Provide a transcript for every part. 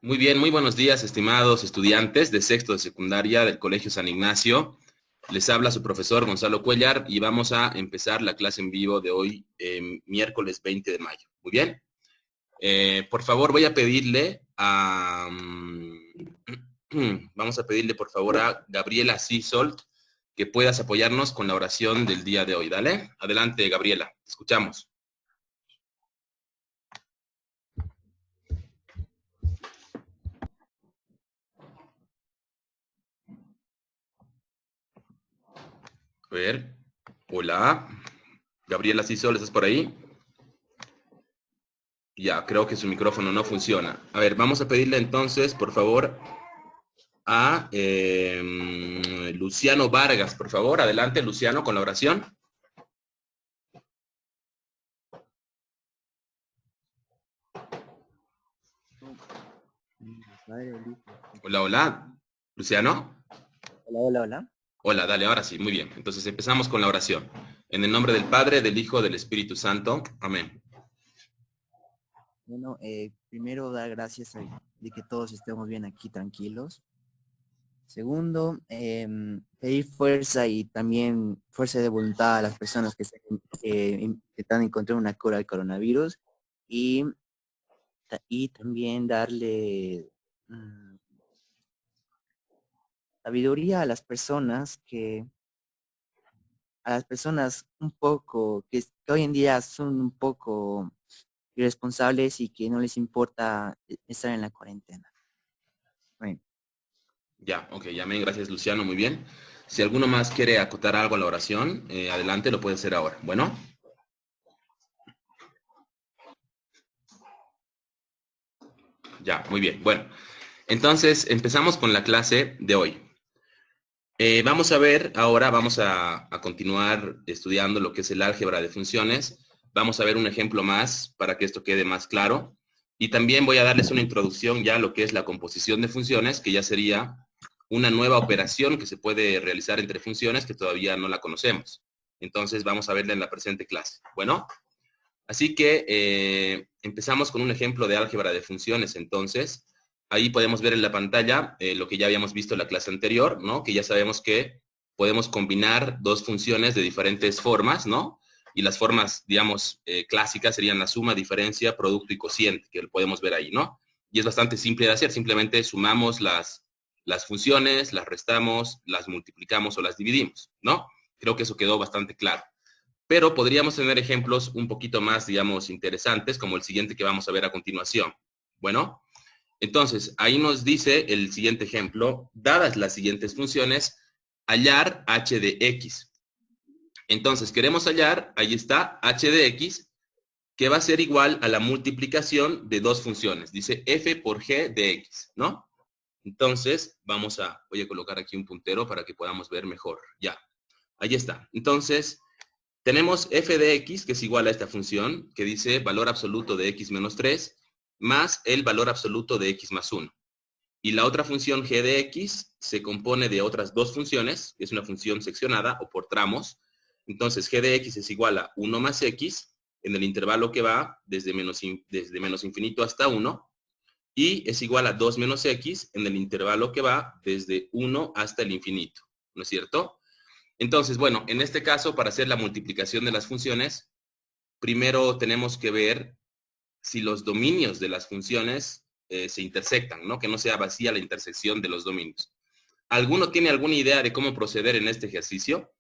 Muy bien, muy buenos días, estimados estudiantes de sexto de secundaria del Colegio San Ignacio. Les habla su profesor Gonzalo Cuellar y vamos a empezar la clase en vivo de hoy, miércoles 20 de mayo. Muy bien. Por favor, voy a pedirle a... vamos a pedirle, por favor, a Gabriela Sisolt que puedas apoyarnos con la oración del día de hoy. Dale. Adelante, Gabriela. Te escuchamos. A ver. Hola. Gabriela Sisolt, ¿estás por ahí? Ya, creo que su micrófono no funciona. A ver, vamos a pedirle entonces, por favor, a Luciano Vargas, por favor. Adelante, Luciano, con la oración. Hola, hola. Luciano. Hola, hola, hola. Hola, dale, ahora sí, muy bien. Entonces empezamos con la oración. En el nombre del Padre, del Hijo, del Espíritu Santo. Amén. Bueno, primero dar gracias de que todos estemos bien aquí, tranquilos. Segundo, pedir fuerza y también fuerza de voluntad a las personas que están encontrando una cura al coronavirus y, y también darle sabiduría a las personas un poco, que hoy en día son un poco irresponsables y que no les importa estar en la cuarentena. Bueno. Ya, ok, amén. Gracias, Luciano, muy bien. Si alguno más quiere acotar algo a la oración, adelante, lo puede hacer ahora. Bueno. Ya, muy bien. Bueno, entonces empezamos con la clase de hoy. Vamos a ver ahora, vamos a continuar estudiando lo que es el álgebra de funciones. Vamos a ver un ejemplo más para que esto quede más claro. Y también voy a darles una introducción ya a lo que es la composición de funciones, que ya sería una nueva operación que se puede realizar entre funciones que todavía no la conocemos. Entonces vamos a verla en la presente clase. Bueno, así que empezamos con un ejemplo de álgebra de funciones entonces. Ahí podemos ver en la pantalla lo que ya habíamos visto en la clase anterior, ¿no? Que ya sabemos que podemos combinar dos funciones de diferentes formas, ¿no? Y las formas, digamos, clásicas serían la suma, diferencia, producto y cociente, que lo podemos ver ahí, ¿no? Y es bastante simple de hacer, simplemente sumamos las funciones, las restamos, las multiplicamos o las dividimos, ¿no? Creo que eso quedó bastante claro. Pero podríamos tener ejemplos un poquito más, digamos, interesantes, como el siguiente que vamos a ver a continuación. Bueno, entonces, ahí nos dice el siguiente ejemplo, dadas las siguientes funciones, hallar h de x. Entonces, queremos hallar, ahí está, h de x, que va a ser igual a la multiplicación de dos funciones. Dice f por g de x, ¿no? Entonces, voy a colocar aquí un puntero para que podamos ver mejor. Ya, ahí está. Entonces, tenemos f de x, que es igual a esta función, que dice valor absoluto de x menos 3, más el valor absoluto de x más 1. Y la otra función g de x se compone de otras dos funciones, que es una función seccionada o por tramos. Entonces g de x es igual a 1 más x en el intervalo que va desde menos infinito hasta 1, y es igual a 2 menos x en el intervalo que va desde 1 hasta el infinito, ¿no es cierto? Entonces, bueno, en este caso, para hacer la multiplicación de las funciones, primero tenemos que ver si los dominios de las funciones se intersectan, ¿no? Que no sea vacía la intersección de los dominios. ¿Alguno tiene alguna idea de cómo proceder en este ejercicio?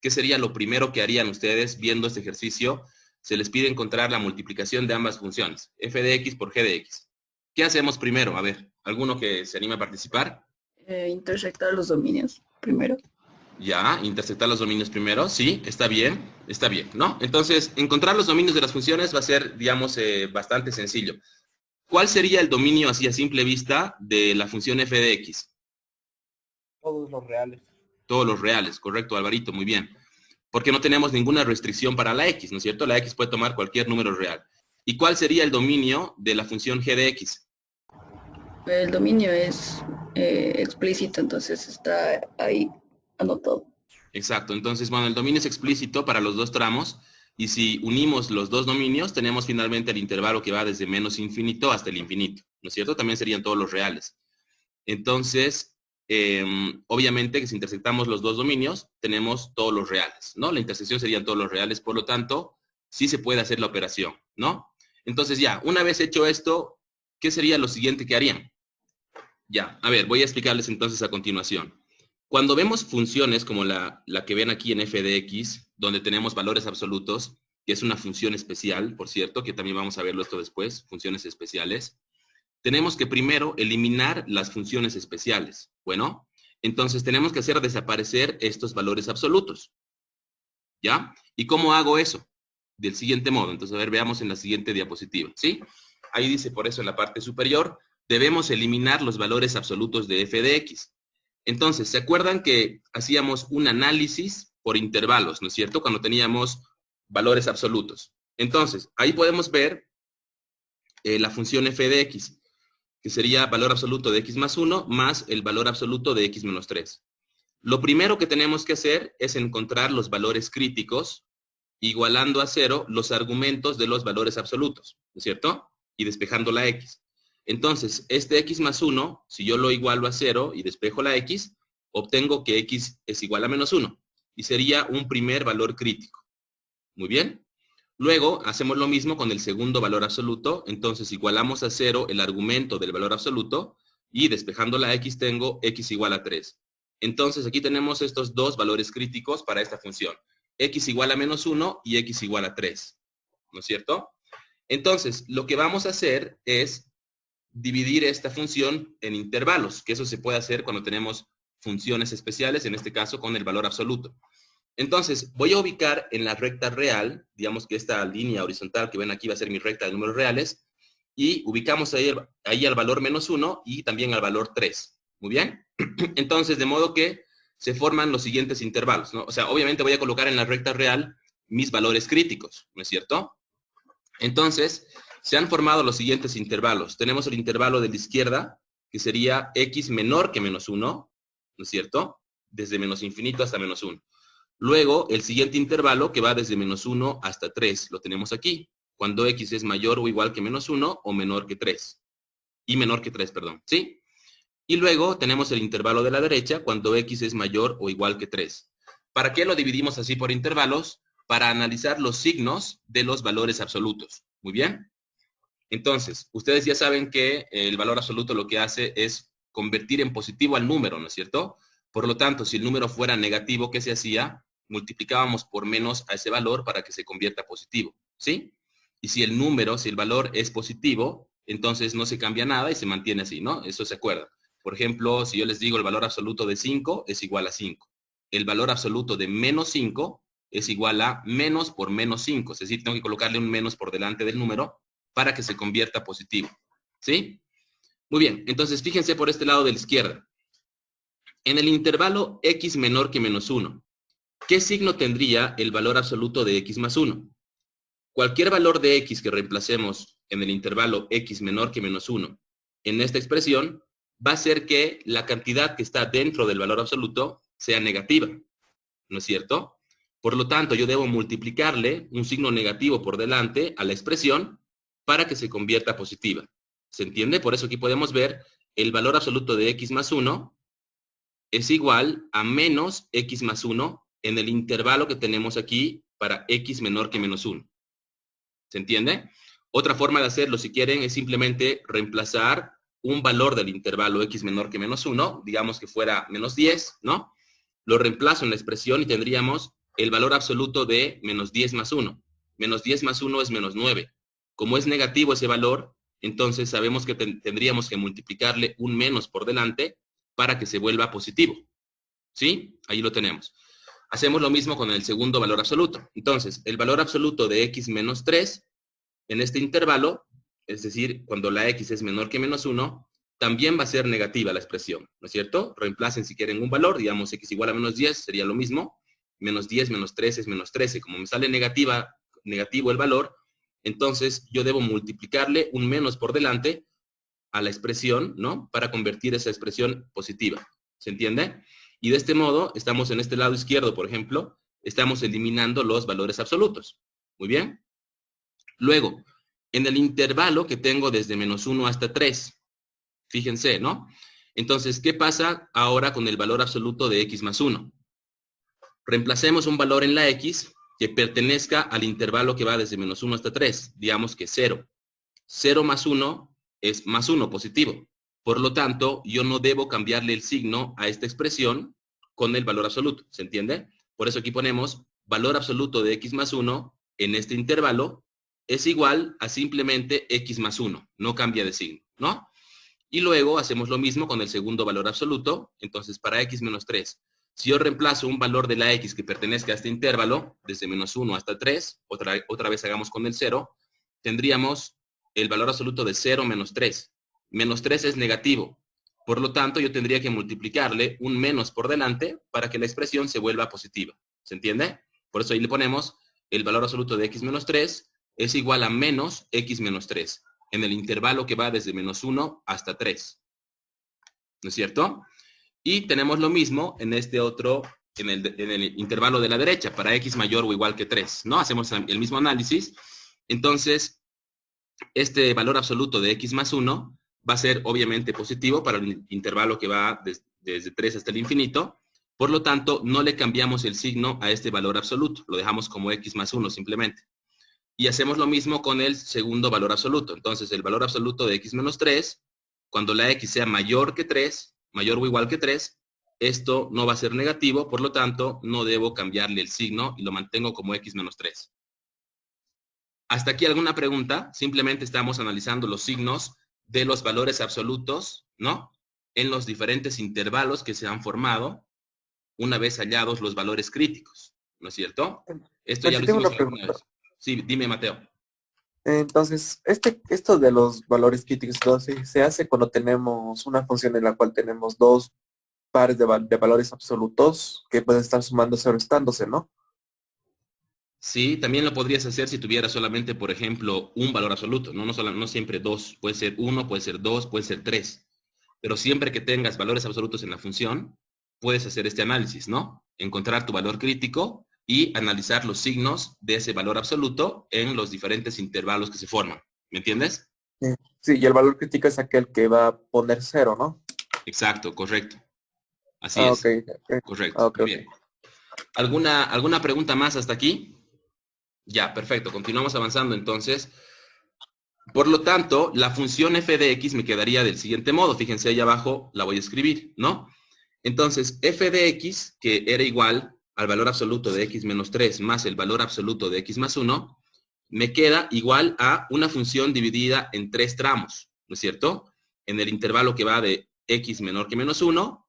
¿Qué sería lo primero que harían ustedes viendo este ejercicio? Se les pide encontrar la multiplicación de ambas funciones, f de x por g de x. ¿Qué hacemos primero? A ver, ¿alguno que se anime a participar? Intersectar los dominios primero. Ya, intersectar los dominios primero, sí, está bien, ¿no? Entonces, encontrar los dominios de las funciones va a ser, digamos, bastante sencillo. ¿Cuál sería el dominio así a simple vista de la función f de x? Todos los reales. Todos los reales, correcto, Alvarito, muy bien. Porque no tenemos ninguna restricción para la x, ¿no es cierto? La x puede tomar cualquier número real. ¿Y cuál sería el dominio de la función g de x? El dominio es explícito, entonces está ahí anotado. Exacto, entonces, bueno, el dominio es explícito para los dos tramos. Y si unimos los dos dominios, tenemos finalmente el intervalo que va desde menos infinito hasta el infinito, ¿no es cierto? También serían todos los reales. Entonces, obviamente que si intersectamos los dos dominios, tenemos todos los reales, ¿no? La intersección serían todos los reales, por lo tanto, sí se puede hacer la operación, ¿no? Entonces ya, una vez hecho esto, ¿qué sería lo siguiente que harían? Ya, a ver, voy a explicarles entonces a continuación. Cuando vemos funciones como la que ven aquí en f de x, donde tenemos valores absolutos, que es una función especial, por cierto, que también vamos a verlo esto después, funciones especiales, tenemos que primero eliminar las funciones especiales. Bueno, entonces tenemos que hacer desaparecer estos valores absolutos. ¿Ya? ¿Y cómo hago eso? Del siguiente modo. Entonces, a ver, veamos en la siguiente diapositiva, ¿sí? Ahí dice, por eso en la parte superior, debemos eliminar los valores absolutos de f de x. Entonces, ¿se acuerdan que hacíamos un análisis por intervalos, ¿no es cierto? Cuando teníamos valores absolutos. Entonces, ahí podemos ver la función f de x, que sería valor absoluto de x más 1 más el valor absoluto de x menos 3. Lo primero que tenemos que hacer es encontrar los valores críticos, igualando a 0 los argumentos de los valores absolutos, ¿no es cierto? Y despejando la x. Entonces, este x más 1, si yo lo igualo a 0 y despejo la x, obtengo que x es igual a menos 1. Y sería un primer valor crítico. Muy bien. Luego, hacemos lo mismo con el segundo valor absoluto. Entonces, igualamos a 0 el argumento del valor absoluto y despejando la x tengo x igual a 3. Entonces, aquí tenemos estos dos valores críticos para esta función. X igual a menos 1 y x igual a 3. ¿No es cierto? Entonces, lo que vamos a hacer es dividir esta función en intervalos, que eso se puede hacer cuando tenemos funciones especiales, en este caso con el valor absoluto. Entonces, voy a ubicar en la recta real, digamos que esta línea horizontal que ven aquí va a ser mi recta de números reales, y ubicamos ahí al valor menos 1 y también al valor 3. Muy bien. Entonces, de modo que se forman los siguientes intervalos, ¿no? O sea, obviamente voy a colocar en la recta real mis valores críticos, ¿no es cierto? Entonces, se han formado los siguientes intervalos. Tenemos el intervalo de la izquierda, que sería x menor que menos 1, ¿no es cierto? Desde menos infinito hasta menos 1. Luego, el siguiente intervalo, que va desde menos 1 hasta 3, lo tenemos aquí, cuando x es mayor o igual que menos 1 o menor que 3. Y menor que 3, perdón, ¿sí? Y luego tenemos el intervalo de la derecha, cuando x es mayor o igual que 3. ¿Para qué lo dividimos así por intervalos? Para analizar los signos de los valores absolutos. Muy bien. Entonces, ustedes ya saben que el valor absoluto lo que hace es convertir en positivo al número, ¿no es cierto? Por lo tanto, si el número fuera negativo, ¿qué se hacía? Multiplicábamos por menos a ese valor para que se convierta positivo, ¿sí? Y si el valor es positivo, entonces no se cambia nada y se mantiene así, ¿no? Eso se acuerda. Por ejemplo, si yo les digo el valor absoluto de 5 es igual a 5. El valor absoluto de menos 5 es igual a menos por menos 5. Es decir, tengo que colocarle un menos por delante del número para que se convierta positivo. ¿Sí? Muy bien, entonces fíjense por este lado de la izquierda. En el intervalo x menor que menos 1, ¿qué signo tendría el valor absoluto de x más 1? Cualquier valor de x que reemplacemos en el intervalo x menor que menos 1 en esta expresión va a ser que la cantidad que está dentro del valor absoluto sea negativa. ¿No es cierto? Por lo tanto, yo debo multiplicarle un signo negativo por delante a la expresión para que se convierta positiva. ¿Se entiende? Por eso aquí podemos ver el valor absoluto de x más 1 es igual a menos x más 1 en el intervalo que tenemos aquí para x menor que menos 1. ¿Se entiende? Otra forma de hacerlo, si quieren, es simplemente reemplazar un valor del intervalo x menor que menos 1, digamos que fuera menos 10, ¿no? Lo reemplazo en la expresión y tendríamos el valor absoluto de menos 10 más 1. Menos 10 más 1 es menos 9. Como es negativo ese valor, entonces sabemos que tendríamos que multiplicarle un menos por delante para que se vuelva positivo. ¿Sí? Ahí lo tenemos. Hacemos lo mismo con el segundo valor absoluto. Entonces, el valor absoluto de x menos 3 en este intervalo, es decir, cuando la x es menor que menos 1, también va a ser negativa la expresión, ¿no es cierto? Reemplacen si quieren un valor, digamos x igual a menos 10, sería lo mismo. Menos 10 menos 3 es menos 13. Como me sale negativo el valor, entonces yo debo multiplicarle un menos por delante a la expresión, ¿no? Para convertir esa expresión positiva. ¿Se entiende? Y de este modo, estamos en este lado izquierdo, por ejemplo, estamos eliminando los valores absolutos. Muy bien. Luego, en el intervalo que tengo desde menos 1 hasta 3, fíjense, ¿no? Entonces, ¿qué pasa ahora con el valor absoluto de x más 1? Reemplacemos un valor en la x que pertenezca al intervalo que va desde menos 1 hasta 3, digamos que 0. 0 más 1 es más 1, positivo. Por lo tanto, yo no debo cambiarle el signo a esta expresión con el valor absoluto, ¿se entiende? Por eso aquí ponemos valor absoluto de x más 1 en este intervalo es igual a simplemente x más 1, no cambia de signo, ¿no? Y luego hacemos lo mismo con el segundo valor absoluto, entonces para x menos 3, si yo reemplazo un valor de la x que pertenezca a este intervalo, desde menos 1 hasta 3, otra vez hagamos con el 0, tendríamos el valor absoluto de 0 menos 3. Menos 3 es negativo, por lo tanto yo tendría que multiplicarle un menos por delante para que la expresión se vuelva positiva, ¿se entiende? Por eso ahí le ponemos el valor absoluto de x menos 3 es igual a menos x menos 3, en el intervalo que va desde menos 1 hasta 3. ¿No es cierto? Y tenemos lo mismo en este otro, en el intervalo de la derecha, para x mayor o igual que 3, ¿no? Hacemos el mismo análisis. Entonces, este valor absoluto de x más 1 va a ser obviamente positivo para el intervalo que va desde 3 hasta el infinito. Por lo tanto, no le cambiamos el signo a este valor absoluto. Lo dejamos como x más 1 simplemente. Y hacemos lo mismo con el segundo valor absoluto. Entonces, el valor absoluto de x menos 3, cuando la x sea mayor que 3, mayor o igual que 3, esto no va a ser negativo, por lo tanto, no debo cambiarle el signo y lo mantengo como x menos 3. ¿Hasta aquí alguna pregunta? Simplemente estamos analizando los signos de los valores absolutos, ¿no? En los diferentes intervalos que se han formado una vez hallados los valores críticos, ¿no es cierto? Esto ya lo Tengo hicimos una alguna pregunta. vez. Sí, dime, Mateo. Entonces, esto de los valores críticos, entonces, se hace cuando tenemos una función en la cual tenemos dos pares de valores absolutos que pueden estar sumándose o restándose, ¿no? Sí, también lo podrías hacer si tuviera solamente, por ejemplo, un valor absoluto, ¿no? No siempre dos, puede ser uno, puede ser dos, puede ser tres. Pero siempre que tengas valores absolutos en la función, puedes hacer este análisis, ¿no? Encontrar tu valor crítico y analizar los signos de ese valor absoluto en los diferentes intervalos que se forman. ¿Me entiendes? Sí, y el valor crítico es aquel que va a poner cero, ¿no? Exacto, correcto. Así Ah, es, ok. correcto. Ah, ok, Muy ok. bien. ¿Alguna pregunta más hasta aquí? Ya, perfecto. Continuamos avanzando entonces. Por lo tanto, la función f de x me quedaría del siguiente modo. Fíjense ahí abajo, la voy a escribir, ¿no? Entonces, f de x, que era igual al valor absoluto de x menos 3 más el valor absoluto de x más 1, me queda igual a una función dividida en 3 tramos, ¿no es cierto? En el intervalo que va de x menor que menos 1,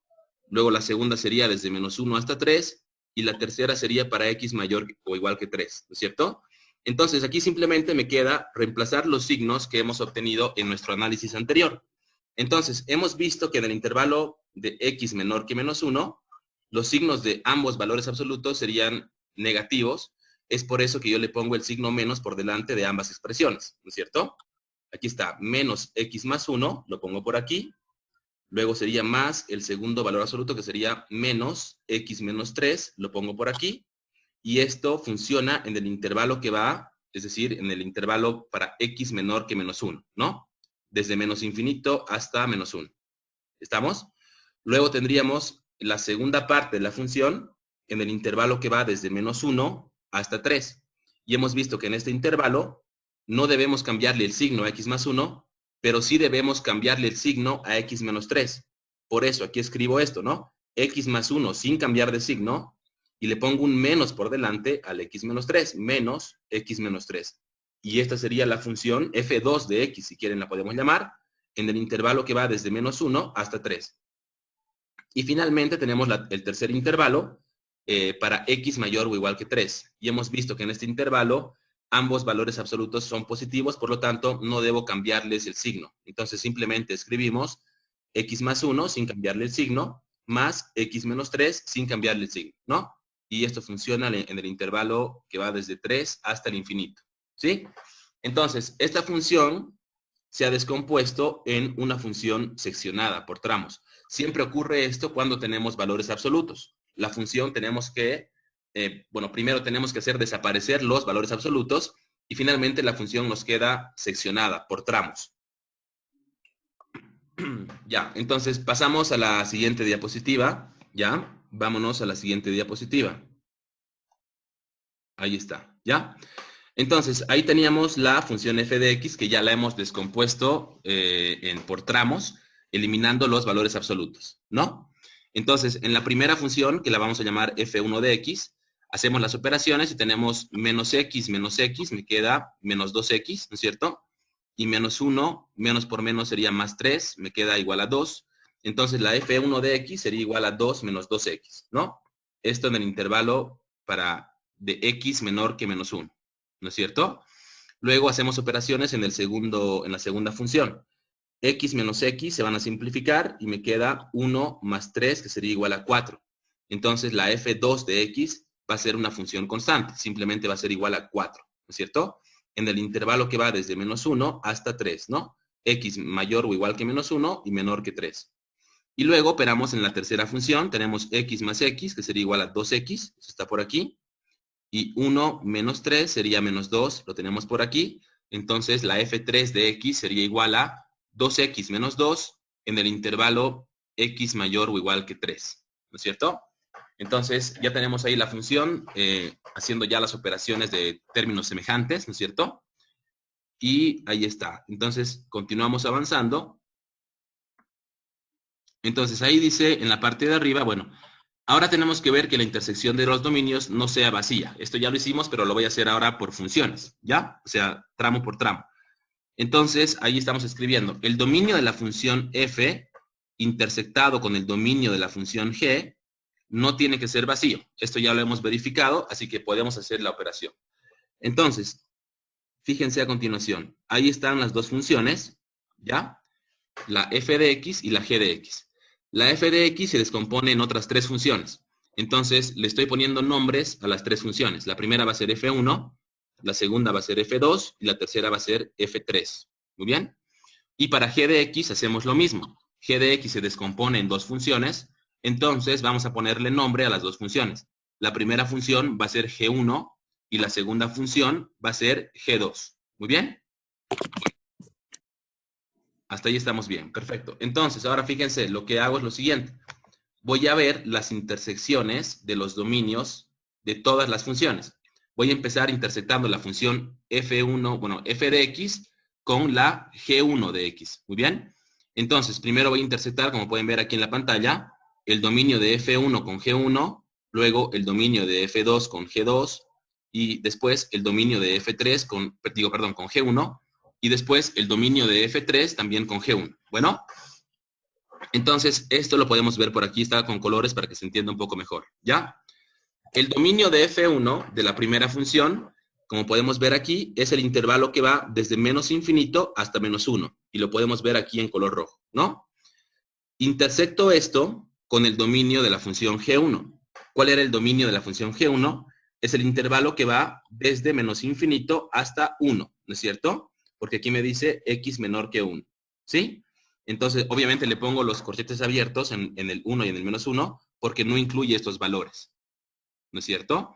luego la segunda sería desde menos 1 hasta 3, y la tercera sería para x mayor o igual que 3, ¿no es cierto? Entonces, aquí simplemente me queda reemplazar los signos que hemos obtenido en nuestro análisis anterior. Entonces, hemos visto que en el intervalo de x menor que menos 1, los signos de ambos valores absolutos serían negativos. Es por eso que yo le pongo el signo menos por delante de ambas expresiones, ¿no es cierto? Aquí está, menos x más 1, lo pongo por aquí. Luego sería más el segundo valor absoluto, que sería menos x menos 3, lo pongo por aquí. Y esto funciona en el intervalo que va, es decir, en el intervalo para x menor que menos 1, ¿no? Desde menos infinito hasta menos 1. ¿Estamos? Luego tendríamos la segunda parte de la función en el intervalo que va desde menos 1 hasta 3. Y hemos visto que en este intervalo no debemos cambiarle el signo a x más 1, pero sí debemos cambiarle el signo a x menos 3. Por eso aquí escribo esto, ¿no? X más 1 sin cambiar de signo, y le pongo un menos por delante al x menos 3, menos x menos 3. Y esta sería la función f2 de x, si quieren la podemos llamar, en el intervalo que va desde menos 1 hasta 3. Y finalmente tenemos el tercer intervalo para x mayor o igual que 3. Y hemos visto que en este intervalo ambos valores absolutos son positivos, por lo tanto no debo cambiarles el signo. Entonces simplemente escribimos x más 1 sin cambiarle el signo, más x menos 3 sin cambiarle el signo, ¿no? Y esto funciona en el intervalo que va desde 3 hasta el infinito, ¿sí? Entonces, esta función se ha descompuesto en una función seccionada por tramos. Siempre ocurre esto cuando tenemos valores absolutos. La función tenemos que bueno, primero tenemos que hacer desaparecer los valores absolutos y finalmente la función nos queda seccionada por tramos. Ya, entonces pasamos a la siguiente diapositiva. Ya, vámonos a la siguiente diapositiva. Ahí está, ¿ya? Entonces, ahí teníamos la función f de x, que ya la hemos descompuesto por tramos, eliminando los valores absolutos, ¿no? Entonces, en la primera función, que la vamos a llamar f1 de x, hacemos las operaciones y tenemos menos x, me queda menos 2x, ¿no es cierto? Y menos 1, menos por menos sería más 3, me queda igual a 2. Entonces, la f1 de x sería igual a 2 menos 2x, ¿no? Esto en el intervalo de x menor que menos 1, ¿no es cierto? Luego hacemos operaciones en la segunda función. X menos x se van a simplificar y me queda 1 más 3, que sería igual a 4. Entonces, la f2 de x va a ser una función constante, simplemente va a ser igual a 4, ¿no es cierto? En el intervalo que va desde menos 1 hasta 3, ¿no? X mayor o igual que menos 1 y menor que 3. Y luego operamos en la tercera función, tenemos x más x, que sería igual a 2x, eso está por aquí. Y 1 menos 3 sería menos 2, lo tenemos por aquí. Entonces, la f3 de x sería igual a 2x menos 2 en el intervalo x mayor o igual que 3, ¿no es cierto? Entonces, ya tenemos ahí la función, haciendo ya las operaciones de términos semejantes, ¿no es cierto? Y ahí está. Entonces, continuamos avanzando. Entonces, ahí dice en la parte de arriba, bueno, ahora tenemos que ver que la intersección de los dominios no sea vacía. Esto ya lo hicimos, pero lo voy a hacer ahora por funciones, ¿ya? O sea, tramo por tramo. Entonces, ahí estamos escribiendo el dominio de la función f intersectado con el dominio de la función g no tiene que ser vacío. Esto ya lo hemos verificado, así que podemos hacer la operación. Entonces, fíjense a continuación. Ahí están las dos funciones, ¿ya? La f de x y la g de x. La f de x se descompone en otras tres funciones. Entonces, le estoy poniendo nombres a las tres funciones. La primera va a ser f1, la segunda va a ser f2 y la tercera va a ser f3. ¿Muy bien? Y para g de x hacemos lo mismo. G de x se descompone en dos funciones. Entonces, vamos a ponerle nombre a las dos funciones. La primera función va a ser g1 y la segunda función va a ser g2. ¿Muy bien? Hasta ahí estamos bien. Perfecto. Entonces, ahora fíjense, lo que hago es lo siguiente. Voy a ver las intersecciones de los dominios de todas las funciones. Voy a empezar intersectando la función f1, bueno, f de x con la g1 de x. ¿Muy bien? Entonces, primero voy a intersectar, como pueden ver aquí en la pantalla, el dominio de f1 con g1, luego el dominio de f2 con g2, y después el dominio de f3 con g1, y después el dominio de f3 también con g1. Bueno, entonces esto lo podemos ver por aquí, está con colores para que se entienda un poco mejor, ¿ya? El dominio de f1 de la primera función, como podemos ver aquí, es el intervalo que va desde menos infinito hasta menos 1, y lo podemos ver aquí en color rojo, ¿no? Intersecto esto con el dominio de la función g1. ¿Cuál era el dominio de la función g1? Es el intervalo que va desde menos infinito hasta 1, ¿no es cierto? Porque aquí me dice x menor que 1, ¿sí? Entonces, obviamente le pongo los corchetes abiertos en el 1 y en el menos 1, porque no incluye estos valores, ¿no es cierto?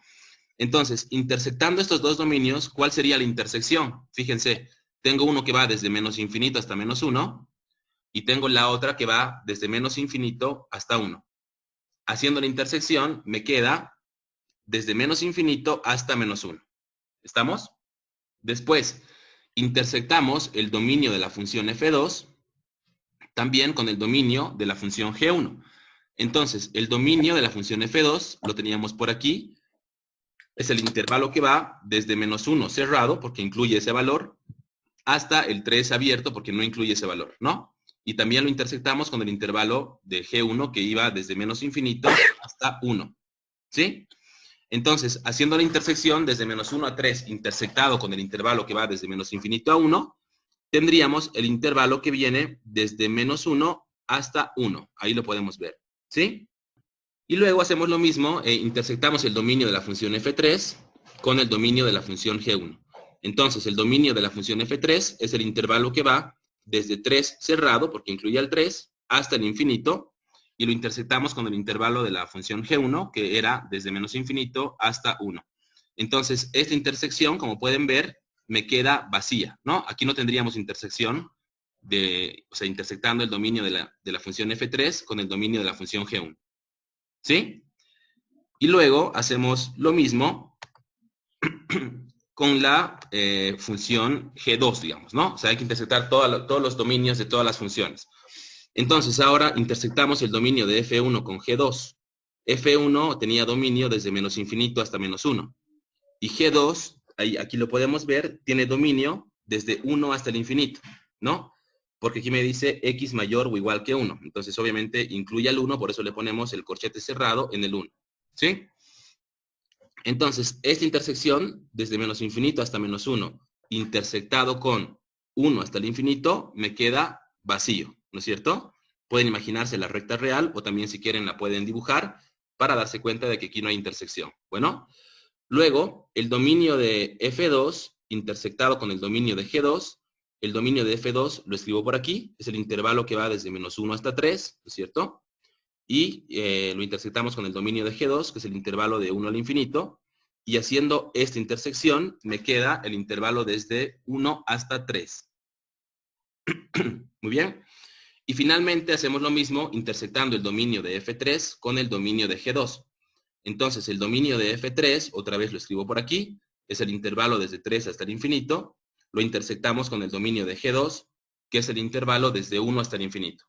Entonces, intersectando estos dos dominios, ¿cuál sería la intersección? Fíjense, tengo uno que va desde menos infinito hasta menos 1, y tengo la otra que va desde menos infinito hasta 1. Haciendo la intersección, me queda desde menos infinito hasta menos 1. ¿Estamos? Después, intersectamos el dominio de la función f2 también con el dominio de la función g1. Entonces, el dominio de la función f2 lo teníamos por aquí. Es el intervalo que va desde menos 1 cerrado, porque incluye ese valor, hasta el 3 abierto, porque no incluye ese valor, ¿no? Y también lo intersectamos con el intervalo de g1 que iba desde menos infinito hasta 1. ¿Sí? Entonces, haciendo la intersección desde menos 1 a 3 intersectado con el intervalo que va desde menos infinito a 1, tendríamos el intervalo que viene desde menos 1 hasta 1. Ahí lo podemos ver. ¿Sí? Y luego hacemos lo mismo, intersectamos el dominio de la función f3 con el dominio de la función g1. Entonces, el dominio de la función f3 es el intervalo que va desde 3 cerrado, porque incluye al 3, hasta el infinito, y lo intersectamos con el intervalo de la función g1, que era desde menos infinito hasta 1. Entonces, esta intersección, como pueden ver, me queda vacía, ¿no? Aquí no tendríamos intersección, o sea, intersectando el dominio de la función f3 con el dominio de la función g1. ¿Sí? Y luego hacemos lo mismo con la función g2, digamos, ¿no? O sea, hay que intersectar todos los dominios de todas las funciones. Entonces, ahora intersectamos el dominio de f1 con g2. f1 tenía dominio desde menos infinito hasta menos 1. Y g2, aquí lo podemos ver, tiene dominio desde 1 hasta el infinito, ¿no? Porque aquí me dice x mayor o igual que 1. Entonces, obviamente, incluye al 1, por eso le ponemos el corchete cerrado en el 1. ¿Sí? Entonces, esta intersección, desde menos infinito hasta menos 1, intersectado con 1 hasta el infinito, me queda vacío, ¿no es cierto? Pueden imaginarse la recta real, o también si quieren la pueden dibujar, para darse cuenta de que aquí no hay intersección. Bueno, luego, el dominio de f2, intersectado con el dominio de g2, el dominio de f2 lo escribo por aquí, es el intervalo que va desde menos 1 hasta 3, ¿no es cierto? Y lo intersectamos con el dominio de g2, que es el intervalo de 1 al infinito, y haciendo esta intersección me queda el intervalo desde 1 hasta 3. Muy bien. Y finalmente hacemos lo mismo intersectando el dominio de f3 con el dominio de g2. Entonces el dominio de f3, otra vez lo escribo por aquí, es el intervalo desde 3 hasta el infinito, lo intersectamos con el dominio de g2, que es el intervalo desde 1 hasta el infinito.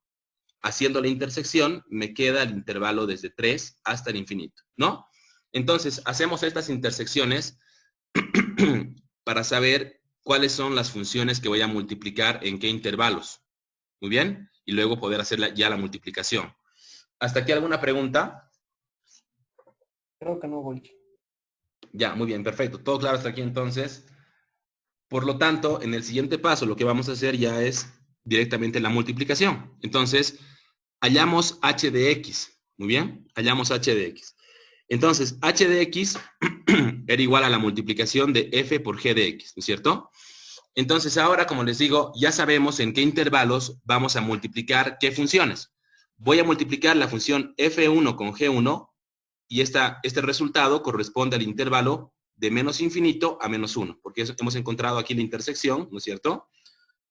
Haciendo la intersección, me queda el intervalo desde 3 hasta el infinito, ¿no? Entonces, hacemos estas intersecciones para saber cuáles son las funciones que voy a multiplicar en qué intervalos. Muy bien. Y luego poder hacer ya la multiplicación. ¿Hasta aquí alguna pregunta? Creo que no voy. Ya, muy bien, perfecto. Todo claro hasta aquí entonces. Por lo tanto, en el siguiente paso, lo que vamos a hacer ya es directamente la multiplicación. Entonces, hallamos h de x. Muy bien, hallamos h de x. Entonces, h de x era igual a la multiplicación de f por g de x, ¿no es cierto? Entonces, ahora, como les digo, ya sabemos en qué intervalos vamos a multiplicar qué funciones. Voy a multiplicar la función f1 con g1 y este resultado corresponde al intervalo de menos infinito a menos 1, porque hemos encontrado aquí la intersección, ¿no es cierto?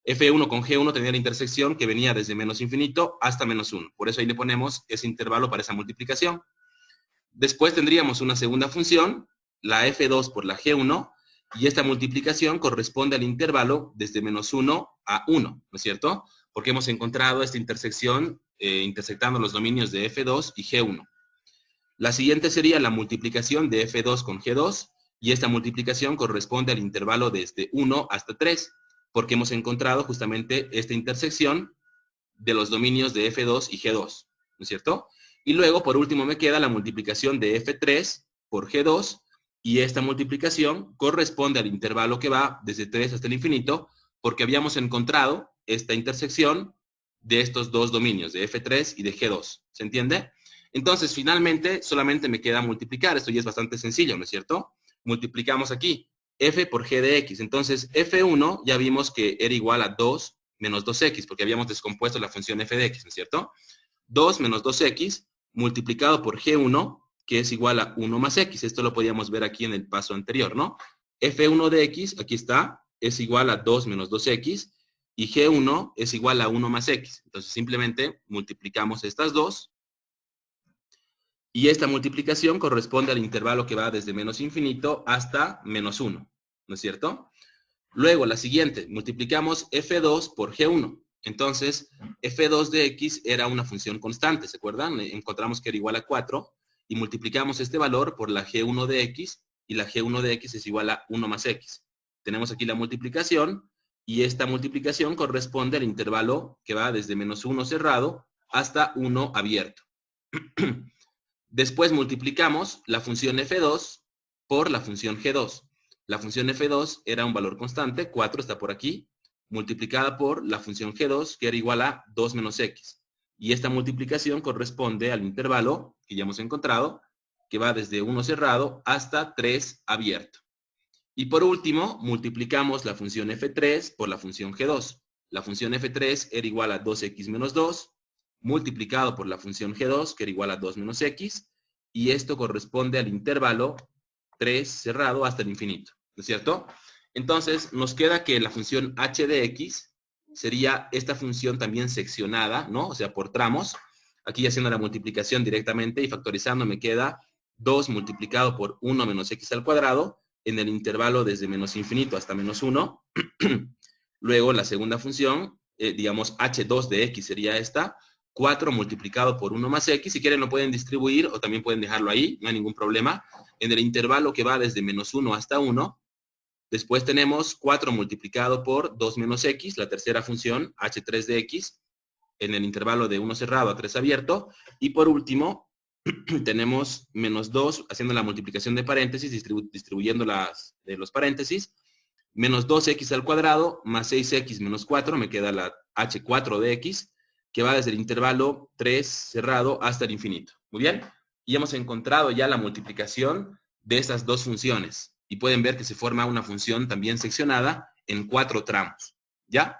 f1 con g1 tenía la intersección que venía desde menos infinito hasta menos 1. Por eso ahí le ponemos ese intervalo para esa multiplicación. Después tendríamos una segunda función, la f2 por la g1, y esta multiplicación corresponde al intervalo desde menos 1 a 1, ¿no es cierto? Porque hemos encontrado esta intersección intersectando los dominios de f2 y g1. La siguiente sería la multiplicación de f2 con g2, y esta multiplicación corresponde al intervalo desde 1 hasta 3, porque hemos encontrado justamente esta intersección de los dominios de f2 y g2, ¿no es cierto? Y luego, por último, me queda la multiplicación de f3 por g2, y esta multiplicación corresponde al intervalo que va desde 3 hasta el infinito, porque habíamos encontrado esta intersección de estos dos dominios, de f3 y de g2. ¿Se entiende? Entonces, finalmente, solamente me queda multiplicar. Esto ya es bastante sencillo, ¿no es cierto? Multiplicamos aquí f por g de x. Entonces, f1 ya vimos que era igual a 2 menos 2x, porque habíamos descompuesto la función f de x, ¿no es cierto? 2 menos 2x multiplicado por g1, que es igual a 1 más x. Esto lo podíamos ver aquí en el paso anterior, ¿no? f1 de x, aquí está, es igual a 2 menos 2x, y g1 es igual a 1 más x. Entonces, simplemente multiplicamos estas dos, y esta multiplicación corresponde al intervalo que va desde menos infinito hasta menos 1, ¿no es cierto? Luego, la siguiente, multiplicamos f2 por g1. Entonces, f2 de x era una función constante, ¿se acuerdan? Encontramos que era igual a 4, y multiplicamos este valor por la g1 de x, y la g1 de x es igual a 1 más x. Tenemos aquí la multiplicación, y esta multiplicación corresponde al intervalo que va desde menos 1 cerrado hasta 1 abierto. Después multiplicamos la función f2 por la función g2. La función f2 era un valor constante, 4 está por aquí, multiplicada por la función g2, que era igual a 2 menos x. Y esta multiplicación corresponde al intervalo que ya hemos encontrado, que va desde 1 cerrado hasta 3 abierto. Y por último, multiplicamos la función f3 por la función g2. La función f3 era igual a 2x menos 2, multiplicado por la función g2, que era igual a 2 menos x, y esto corresponde al intervalo 3 cerrado hasta el infinito, ¿no es cierto? Entonces, nos queda que la función h de x sería esta función también seccionada, ¿no? O sea, por tramos. Aquí haciendo la multiplicación directamente y factorizando me queda 2 multiplicado por 1 menos x al cuadrado en el intervalo desde menos infinito hasta menos 1. Luego, la segunda función, digamos, h2 de x sería esta, 4 multiplicado por 1 más x. Si quieren lo pueden distribuir o también pueden dejarlo ahí, no hay ningún problema. En el intervalo que va desde menos 1 hasta 1, después tenemos 4 multiplicado por 2 menos x, la tercera función, h3 de x, en el intervalo de 1 cerrado a 3 abierto. Y por último, tenemos menos 2, haciendo la multiplicación de paréntesis, distribuyendo los paréntesis, menos 2x al cuadrado más 6x menos 4, me queda la h4 de x, que va desde el intervalo 3 cerrado hasta el infinito. Muy bien, y hemos encontrado ya la multiplicación de esas dos funciones. Y pueden ver que se forma una función también seccionada en 4 tramos. ¿Ya?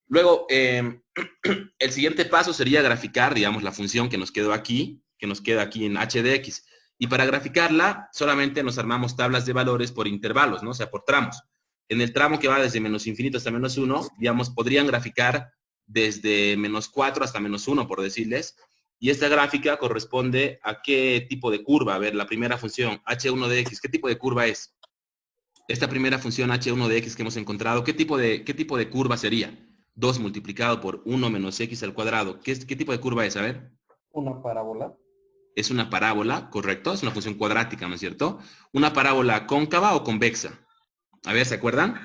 Luego, el siguiente paso sería graficar, digamos, la función que nos queda aquí en h de x. Y para graficarla, solamente nos armamos tablas de valores por intervalos, ¿no? O sea, por tramos. En el tramo que va desde menos infinito hasta menos 1, digamos, podrían graficar desde menos 4 hasta menos 1, por decirles. Y esta gráfica corresponde a qué tipo de curva. A ver, la primera función, h1 de x, ¿qué tipo de curva es? Esta primera función h1 de x que hemos encontrado, ¿qué tipo de curva sería? 2 multiplicado por 1 menos x al cuadrado. ¿Qué tipo de curva es? A ver. Una parábola. Es una parábola, correcto. Es una función cuadrática, ¿no es cierto? ¿Una parábola cóncava o convexa? A ver, ¿se acuerdan?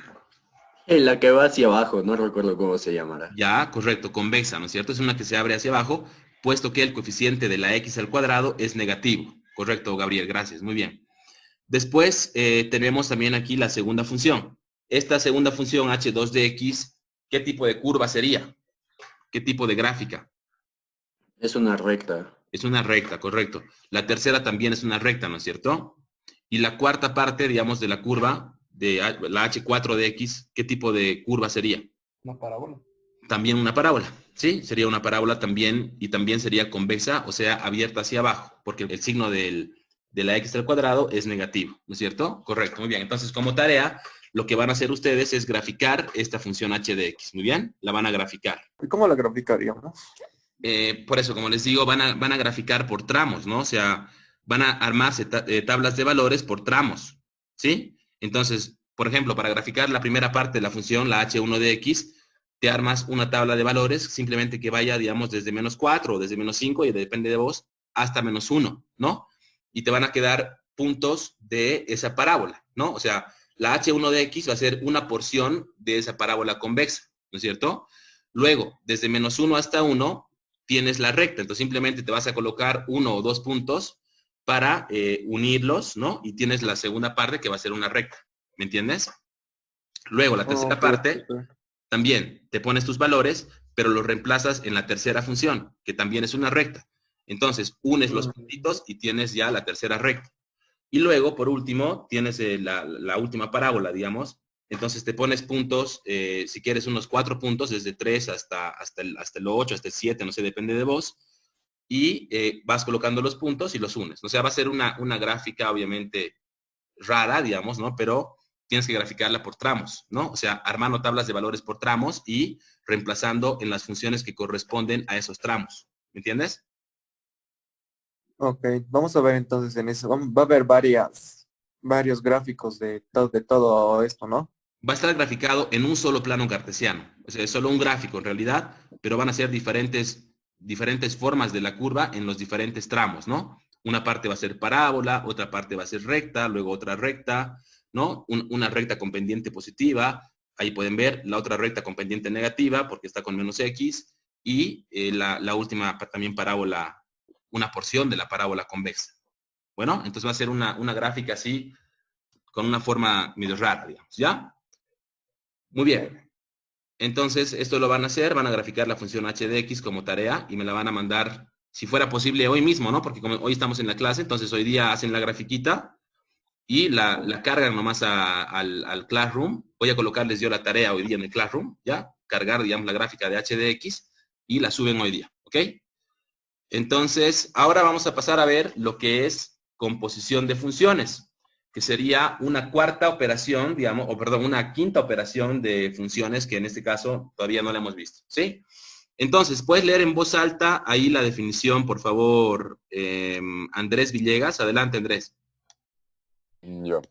En la que va hacia abajo, no recuerdo cómo se llamará. Ya, correcto, convexa, ¿no es cierto? Es una que se abre hacia abajo, puesto que el coeficiente de la x al cuadrado es negativo. Correcto, Gabriel, gracias, muy bien. Después tenemos también aquí la segunda función. Esta segunda función, h2 de x, ¿qué tipo de curva sería? ¿Qué tipo de gráfica? Es una recta. Es una recta, correcto. La tercera también es una recta, ¿no es cierto? Y la cuarta parte, digamos, de la curva, de la h4 de x, ¿qué tipo de curva sería? Una parábola. También una parábola, ¿sí? Sería una parábola también, y también sería convexa, o sea, abierta hacia abajo, porque el signo de la x al cuadrado es negativo, ¿no es cierto? Correcto, muy bien. Entonces, como tarea, lo que van a hacer ustedes es graficar esta función h de x, ¿muy bien? La van a graficar. ¿Y cómo la graficaríamos? Por eso, como les digo, van a graficar por tramos, ¿no? O sea, van a armarse tablas de valores por tramos, ¿sí? Entonces, por ejemplo, para graficar la primera parte de la función, la h1 de x, te armas una tabla de valores simplemente que vaya, digamos, desde menos 4 o desde menos 5, y depende de vos, hasta menos 1, ¿no? Y te van a quedar puntos de esa parábola, ¿no? O sea, la h1 de x va a ser una porción de esa parábola convexa, ¿no es cierto? Luego, desde menos 1 hasta 1, tienes la recta. Entonces, simplemente te vas a colocar 1 o 2 puntos para unirlos, ¿no? Y tienes la segunda parte que va a ser una recta. ¿Me entiendes? Luego, la tercera parte, también te pones tus valores, pero los reemplazas en la tercera función, que también es una recta. Entonces, unes los puntitos y tienes ya la tercera recta. Y luego, por último, tienes la última parábola, digamos. Entonces, te pones puntos, si quieres unos 4 puntos, desde 3 hasta el 8, hasta el 7, no sé, depende de vos. Y vas colocando los puntos y los unes. O sea, va a ser una gráfica, obviamente, rara, digamos, ¿no? Pero tienes que graficarla por tramos, ¿no? O sea, armando tablas de valores por tramos y reemplazando en las funciones que corresponden a esos tramos. ¿Me entiendes? Ok, vamos a ver entonces en eso. Va a haber varios gráficos de todo esto, ¿no? Va a estar graficado en un solo plano cartesiano. O sea, es solo un gráfico en realidad, pero van a ser diferentes formas de la curva en los diferentes tramos, ¿no? Una parte va a ser parábola, otra parte va a ser recta, luego otra recta, ¿no? Una recta con pendiente positiva, ahí pueden ver la otra recta con pendiente negativa porque está con menos x, y la última también parábola, una porción de la parábola convexa. Bueno, entonces va a ser una gráfica así, con una forma medio rara, digamos, ¿ya? Muy bien. Entonces, esto lo van a hacer, van a graficar la función h de x como tarea y me la van a mandar, si fuera posible, hoy mismo, ¿no? Porque como hoy estamos en la clase, entonces hoy día hacen la grafiquita y la cargan nomás al Classroom. Voy a colocarles yo la tarea hoy día en el Classroom, ¿ya? Cargar, digamos, la gráfica de h de x y la suben hoy día, ¿ok? ¿ok? Entonces, ahora vamos a pasar a ver lo que es composición de funciones, que sería una cuarta operación, digamos, o perdón, una quinta operación de funciones que en este caso todavía no la hemos visto, ¿sí? Entonces, ¿puedes leer en voz alta ahí la definición, por favor, Andrés Villegas? Adelante, Andrés. Ya.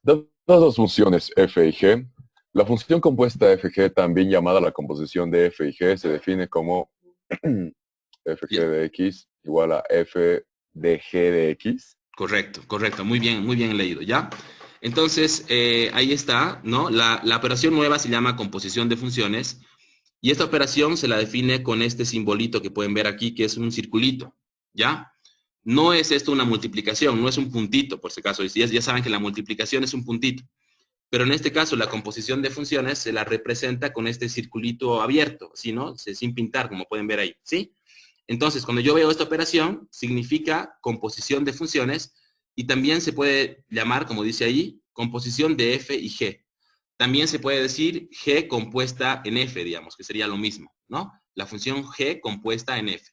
Dadas las funciones f y g, la función compuesta fg, también llamada la composición de f y g, se define como fg de x igual a f de g de x. Correcto, correcto. Muy bien leído, ¿ya? Entonces, ahí está, ¿no? La operación nueva se llama composición de funciones y esta operación se la define con este simbolito que pueden ver aquí, que es un circulito, ¿ya? No es esto una multiplicación, no es un puntito, por si acaso. Ya saben que la multiplicación es un puntito. Pero en este caso, la composición de funciones se la representa con este circulito abierto, ¿sí, no? Sin pintar, como pueden ver ahí, ¿sí? Entonces, cuando yo veo esta operación, significa composición de funciones y también se puede llamar, como dice ahí, composición de f y g. También se puede decir g compuesta en f, digamos, que sería lo mismo, ¿no? La función g compuesta en f.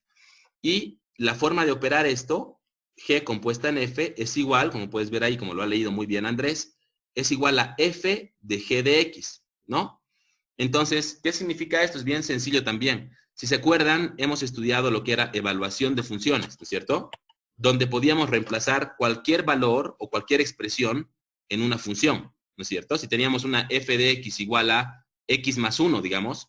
Y la forma de operar esto, g compuesta en f, es igual, como puedes ver ahí, como lo ha leído muy bien Andrés, es igual a f de g de x, ¿no? Entonces, ¿qué significa esto? Es bien sencillo también. Si se acuerdan, hemos estudiado lo que era evaluación de funciones, ¿no es cierto? Donde podíamos reemplazar cualquier valor o cualquier expresión en una función, ¿no es cierto? Si teníamos una f de x igual a x más 1, digamos,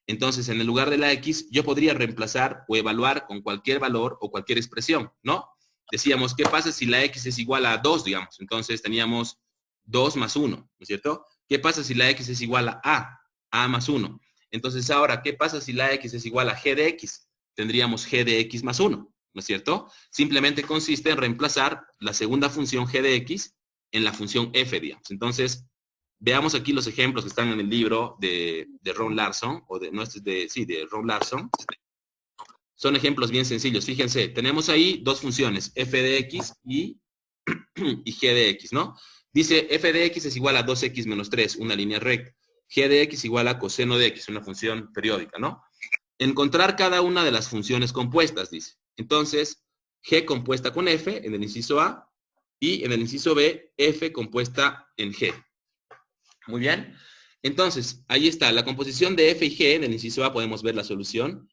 entonces en el lugar de la x yo podría reemplazar o evaluar con cualquier valor o cualquier expresión, ¿no? Decíamos, ¿qué pasa si la x es igual a 2, digamos? Entonces teníamos 2 más 1, ¿no es cierto? ¿Qué pasa si la x es igual a a más 1? Entonces ahora, ¿qué pasa si la x es igual a g de x? Tendríamos g de x más 1, ¿no es cierto? Simplemente consiste en reemplazar la segunda función g de x en la función f, digamos. Entonces, veamos aquí los ejemplos que están en el libro de Ron Larson, o de, no, de Ron Larson. Son ejemplos bien sencillos. Fíjense, tenemos ahí dos funciones, f de x y g de x, ¿no? Dice, f de x es igual a 2x menos 3, una línea recta. G de x igual a coseno de x, una función periódica, ¿no? Encontrar cada una de las funciones compuestas, dice. Entonces, g compuesta con f en el inciso A y en el inciso B, f compuesta en g. Muy bien. Entonces, ahí está. La composición de f y g en el inciso A, podemos ver la solución.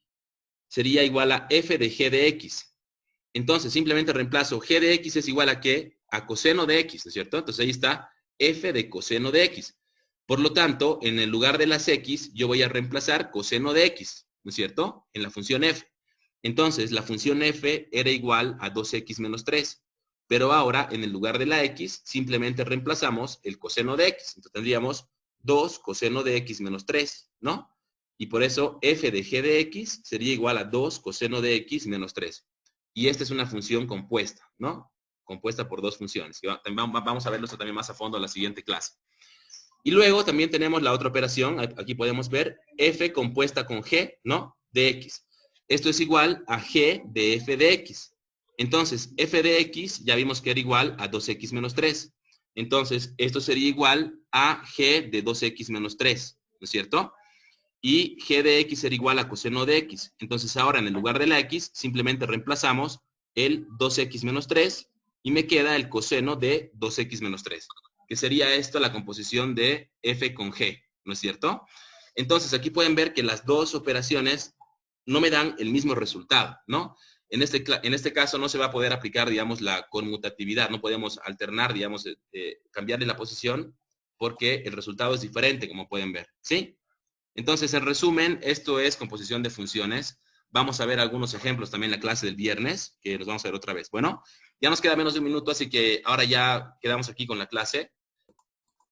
Sería igual a f de g de x. Entonces, simplemente reemplazo g de x es igual a ¿qué? A coseno de x, ¿no es cierto? Entonces ahí está f de coseno de x. Por lo tanto, en el lugar de las x, yo voy a reemplazar coseno de x, ¿no es cierto? En la función f. Entonces, la función f era igual a 2x menos 3. Pero ahora, en el lugar de la x, simplemente reemplazamos el coseno de x. Entonces tendríamos 2 coseno de x menos 3, ¿no? Y por eso f de g de x sería igual a 2 coseno de x menos 3. Y esta es una función compuesta, ¿no? Compuesta por dos funciones. Vamos a verlo eso también más a fondo en la siguiente clase. Y luego también tenemos la otra operación, aquí podemos ver f compuesta con g, ¿no? De x. Esto es igual a g de f de x. Entonces, f de x ya vimos que era igual a 2x menos 3. Entonces, esto sería igual a g de 2x menos 3, ¿no es cierto? Y g de x sería igual a coseno de x. Entonces, ahora en el lugar de la x, simplemente reemplazamos el 2x menos 3 y me queda el coseno de 2x menos 3. Que sería esto la composición de f con g, ¿no es cierto? Entonces, aquí pueden ver que las dos operaciones no me dan el mismo resultado, ¿no? En este caso no se va a poder aplicar, digamos, la conmutatividad, no podemos alternar, digamos, cambiarle la posición porque el resultado es diferente, como pueden ver, ¿sí? Entonces, en resumen, esto es composición de funciones. Vamos a ver algunos ejemplos también en la clase del viernes, que los vamos a ver otra vez. Bueno, ya nos queda menos de un minuto, así que ahora ya quedamos aquí con la clase.